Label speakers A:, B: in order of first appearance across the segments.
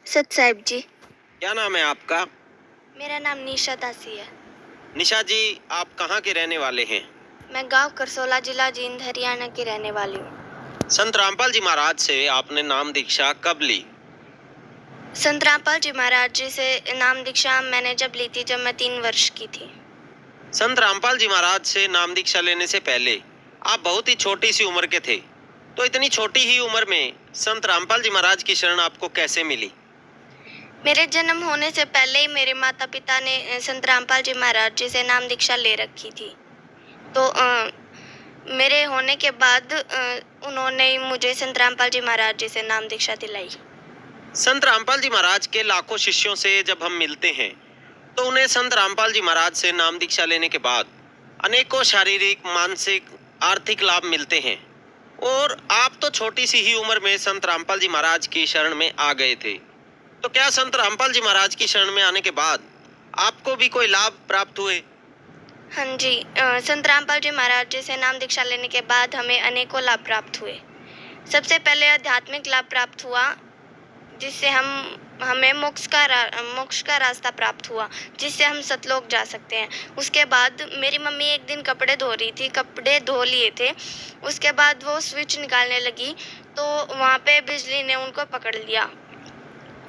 A: सत साहिब जी।
B: क्या नाम है आपका?
A: मेरा नाम निशा दासी है।
B: निशा जी, आप कहाँ के रहने वाले हैं?
A: मैं गांव करसोला, जिला जींद, हरियाणा की रहने वाली हूँ।
B: संत रामपाल जी महाराज से आपने नाम दीक्षा कब ली?
A: संत रामपाल जी महाराज जी से नाम दीक्षा मैंने जब ली थी, जब मैं 3 वर्ष की थी।
B: संत रामपाल जी महाराज से नाम दीक्षा लेने से पहले आप बहुत ही छोटी सी उम्र के थे, तो इतनी छोटी ही उम्र में संत रामपाल जी महाराज की शरण आपको कैसे मिली?
A: मेरे जन्म होने से पहले ही मेरे माता पिता ने संत रामपाल जी महाराज जी से नाम दीक्षा ले रखी थी। तो मेरे होने के बाद उन्होंने ही मुझे संत रामपाल जी महाराज जी से नाम दीक्षा दिलाई।
B: संत रामपाल जी महाराज के लाखों शिष्यों से जब हम मिलते हैं तो उन्हें संत रामपाल जी महाराज से नाम दीक्षा लेने के बाद अनेकों शारीरिक, मानसिक, आर्थिक लाभ मिलते हैं। और आप तो छोटी सी ही उम्र में संत रामपाल जी महाराज की शरण में आ गए थे, तो क्या संत रामपाल जी महाराज की शरण में आने के बाद आपको भी कोई लाभ प्राप्त हुए?
A: हाँ जी, संत रामपाल जी महाराज जी से नाम दीक्षा लेने के बाद हमें अनेकों लाभ प्राप्त हुए। सबसे पहले आध्यात्मिक लाभ प्राप्त हुआ, जिससे हमें मोक्ष का रास्ता प्राप्त हुआ, जिससे हम सतलोक जा सकते हैं। उसके बाद मेरी मम्मी एक दिन कपड़े धो रही थी, कपड़े धो लिए थे। उसके बाद वो स्विच निकालने लगी तो वहाँ पे बिजली ने उनको पकड़ लिया।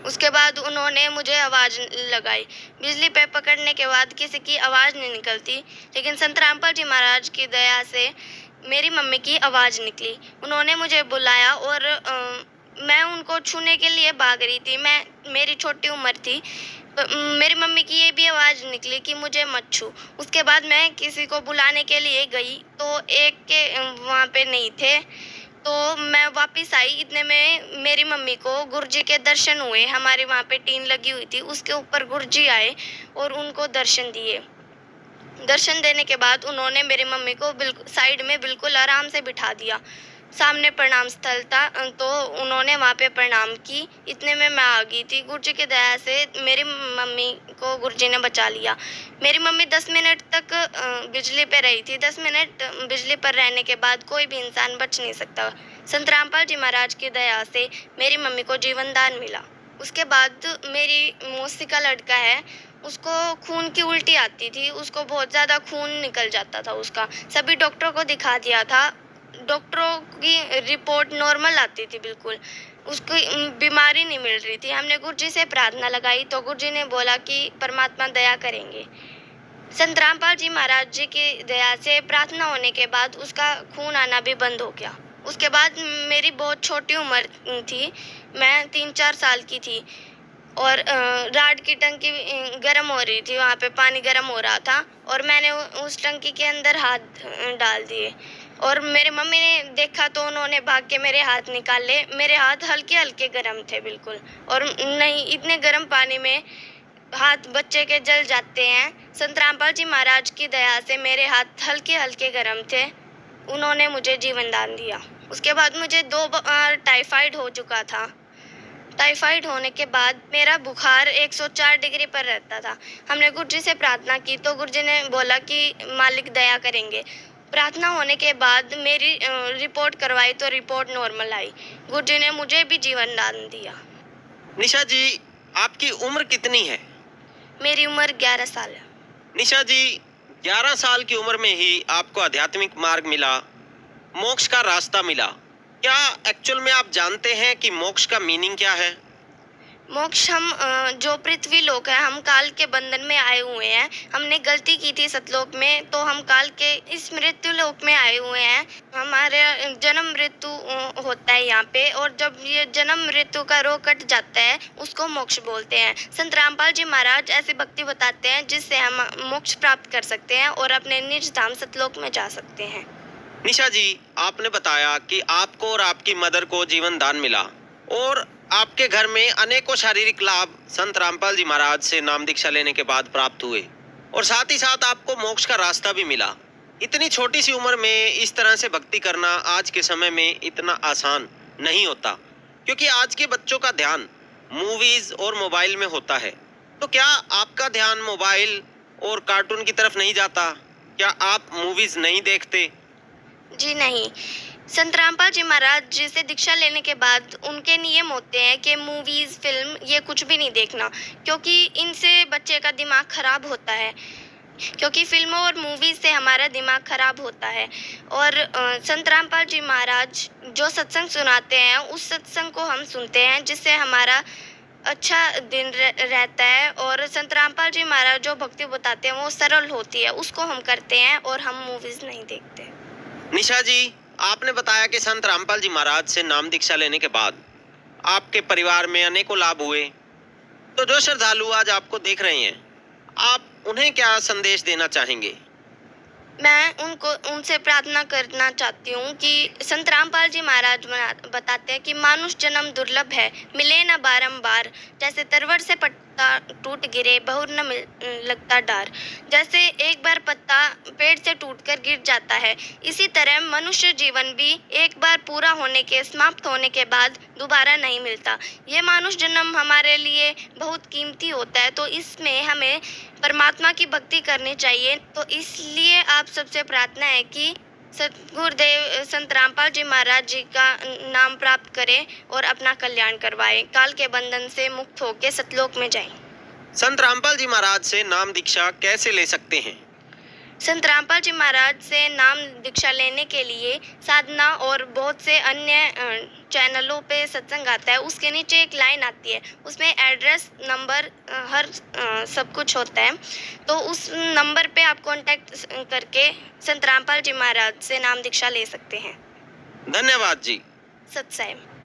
A: उसके बाद उन्होंने मुझे आवाज़ लगाई। बिजली पे पकड़ने के बाद किसी की आवाज़ नहीं निकलती, लेकिन संत रामपाल जी महाराज की दया से मेरी मम्मी की आवाज़ निकली। उन्होंने मुझे बुलाया और मैं उनको छूने के लिए भाग रही थी। मेरी छोटी उम्र थी, तो मेरी मम्मी की ये भी आवाज़ निकली कि मुझे मत छू। उसके बाद मैं किसी को बुलाने के लिए गई तो एक के वहाँ पे नहीं थे, तो मैं वापस आई। इतने में मेरी मम्मी को गुरुजी के दर्शन हुए। हमारे वहाँ पे टीन लगी हुई थी, उसके ऊपर गुरुजी आए और उनको दर्शन दिए। दर्शन देने के बाद उन्होंने मेरी मम्मी को बिल्कुल साइड में बिल्कुल आराम से बिठा दिया। सामने प्रणाम स्थल था, तो उन्होंने वहाँ पे प्रणाम की। इतने में मैं आ गई थी। गुरुजी की दया से मेरी मम्मी को गुरुजी ने बचा लिया। मेरी मम्मी 10 मिनट तक बिजली पे रही थी। 10 मिनट बिजली पर रहने के बाद कोई भी इंसान बच नहीं सकता। संत रामपाल जी महाराज की दया से मेरी मम्मी को जीवन दान मिला। उसके बाद मेरी मौसी का लड़का है, उसको खून की उल्टी आती थी। उसको बहुत ज़्यादा खून निकल जाता था उसका। सभी डॉक्टरों को दिखा दिया था, डॉक्टरों की रिपोर्ट नॉर्मल आती थी बिल्कुल। उसकी बीमारी नहीं मिल रही थी। हमने गुरुजी से प्रार्थना लगाई तो गुरुजी ने बोला कि परमात्मा दया करेंगे। संत रामपाल जी महाराज जी की दया से प्रार्थना होने के बाद उसका खून आना भी बंद हो गया। उसके बाद मेरी बहुत छोटी उम्र थी, मैं 3-4 साल की थी और राड की टंकी गर्म हो रही थी। वहाँ पे पानी गर्म हो रहा था और मैंने उस टंकी के अंदर हाथ डाल दिए और मेरे मम्मी ने देखा तो उन्होंने भाग के मेरे हाथ निकाले। मेरे हाथ हल्के हल्के गर्म थे बिल्कुल, और नहीं, इतने गर्म पानी में हाथ बच्चे के जल जाते हैं। संत रामपाल जी महाराज की दया से मेरे हाथ हल्के हल्के गर्म थे। उन्होंने मुझे जीवन दान दिया। उसके बाद मुझे 2 बार टाइफाइड हो चुका था। टाइफाइड होने के बाद मेरा बुखार 104 डिग्री पर रहता था। हमने गुरुजी से प्रार्थना की तो गुरुजी ने बोला कि मालिक दया करेंगे। प्रार्थना होने के बाद मेरी रिपोर्ट करवाई तो रिपोर्ट नॉर्मल आई। गुरुजी ने मुझे भी जीवन दान दिया।
B: निशा जी, आपकी उम्र कितनी है?
A: मेरी उम्र 11 साल है।
B: निशा जी, 11 साल की उम्र में ही आपको आध्यात्मिक मार्ग मिला, मोक्ष का रास्ता मिला। क्या एक्चुअल में आप जानते हैं कि मोक्ष का मीनिंग क्या है?
A: मोक्ष, हम जो पृथ्वी लोक है, हम काल के बंधन में आए हुए हैं। हमने गलती की थी सतलोक में, तो हम काल के इस मृत्यु लोक में आए हुए हैं। हमारे जन्म मृत्यु होता है यहाँ पे, और जब ये जन्म मृत्यु का रोग कट जाता है उसको मोक्ष बोलते हैं। संत रामपाल जी महाराज ऐसी भक्ति बताते हैं जिससे हम मोक्ष प्राप्त कर सकते हैं और अपने निज धाम सतलोक में जा सकते हैं।
B: निशा जी, आपने बताया कि आपको और आपकी मदर को जीवन दान मिला और आपके घर में अनेकों शारीरिक लाभ संत रामपाल जी महाराज से नाम दीक्षा लेने के बाद प्राप्त हुए, और साथ ही साथ आपको मोक्ष का रास्ता भी मिला। इतनी छोटी सी उम्र में इस तरह से भक्ति करना आज के समय में इतना आसान नहीं होता, क्योंकि आज के बच्चों का ध्यान मूवीज और मोबाइल में होता है। तो क्या आपका ध्यान मोबाइल और कार्टून की तरफ नहीं जाता? क्या आप मूवीज नहीं देखते?
A: जी नहीं, संत रामपाल जी महाराज जी से दीक्षा लेने के बाद उनके नियम होते हैं कि मूवीज़, फ़िल्म ये कुछ भी नहीं देखना, क्योंकि इनसे बच्चे का दिमाग ख़राब होता है। क्योंकि फ़िल्मों और मूवीज़ से हमारा दिमाग ख़राब होता है। और संत रामपाल जी महाराज जो सत्संग सुनाते हैं, उस सत्संग को हम सुनते हैं, जिससे हमारा अच्छा दिन रहता है। और संत रामपाल जी महाराज जो भक्ति बताते हैं वो सरल होती है, उसको हम करते हैं और हम मूवीज़ नहीं देखते।
B: निशा जी, आपने बताया कि संत रामपाल जी महाराज से नाम दीक्षा लेने के बाद आपके परिवार में अनेकों लाभ हुए। तो जो श्रद्धालु आज आपको देख रहे हैं, आप उन्हें क्या संदेश देना चाहेंगे?
A: मैं उनसे प्रार्थना करना चाहती हूँ कि संत रामपाल जी महाराज बताते हैं कि मानुष जन्म दुर्लभ है, मिले न बारंबार। जैसे तरवर से पत्ता टूट गिरे, बहुर न लगता डार। जैसे एक बार पत्ता पेड़ से टूटकर गिर जाता है, इसी तरह मनुष्य जीवन भी एक बार पूरा होने के, समाप्त होने के बाद दोबारा नहीं मिलता। ये मानुष जन्म हमारे लिए बहुत कीमती होता है, तो इसमें हमें परमात्मा की भक्ति करनी चाहिए। तो इसलिए आप सबसे प्रार्थना है कि सतगुरुदेव संत रामपाल जी महाराज जी का नाम प्राप्त करें और अपना कल्याण करवाएं, काल के बंधन से मुक्त होकर सतलोक में जाएं।
B: संत रामपाल जी महाराज से नाम दीक्षा कैसे ले सकते हैं?
A: संत रामपाल जी महाराज से नाम दीक्षा लेने के लिए साधना और बहुत से अन्य चैनलों पे सत्संग आता है, उसके नीचे एक लाइन आती है, उसमें एड्रेस, नंबर, हर सब कुछ होता है। तो उस नंबर पे आप कांटेक्ट करके संत रामपाल जी महाराज से नाम दीक्षा ले सकते हैं।
B: धन्यवाद जी।
A: सत साई।